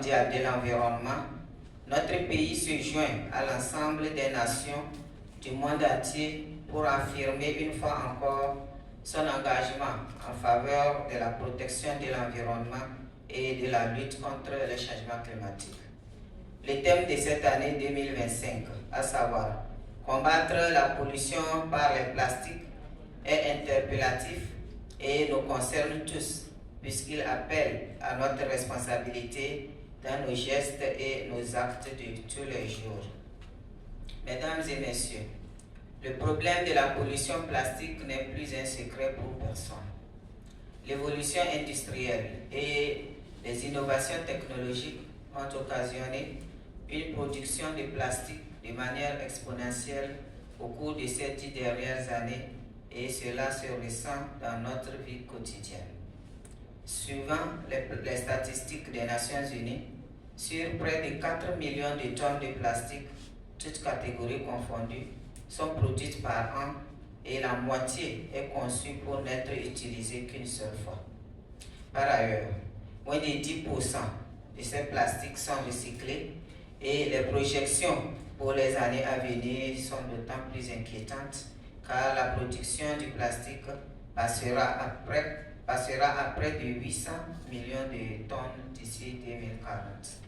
mondiale de l'environnement, notre pays se joint à l'ensemble des nations du monde entier pour affirmer une fois encore son engagement en faveur de la protection de l'environnement et de la lutte contre le changement climatique. Le thème de cette année 2025, à savoir combattre la pollution par les plastiques, est interpellatif et nous concerne tous, puisqu'il appelle à notre responsabilité dans nos gestes et nos actes de tous les jours. Mesdames et messieurs, le problème de la pollution plastique n'est plus un secret pour personne. L'évolution industrielle et les innovations technologiques ont occasionné une production de plastique de manière exponentielle au cours de ces 10 dernières années et cela se ressent dans notre vie quotidienne. Suivant les statistiques des Nations Unies, sur près de 4 millions de tonnes de plastique, toutes catégories confondues, sont produites par an et la moitié est conçue pour n'être utilisée qu'une seule fois. Par ailleurs, moins de 10% de ces plastiques sont recyclés et les projections pour les années à venir sont d'autant plus inquiétantes car la production du plastique passera à près de 800 millions de tonnes d'ici 2040.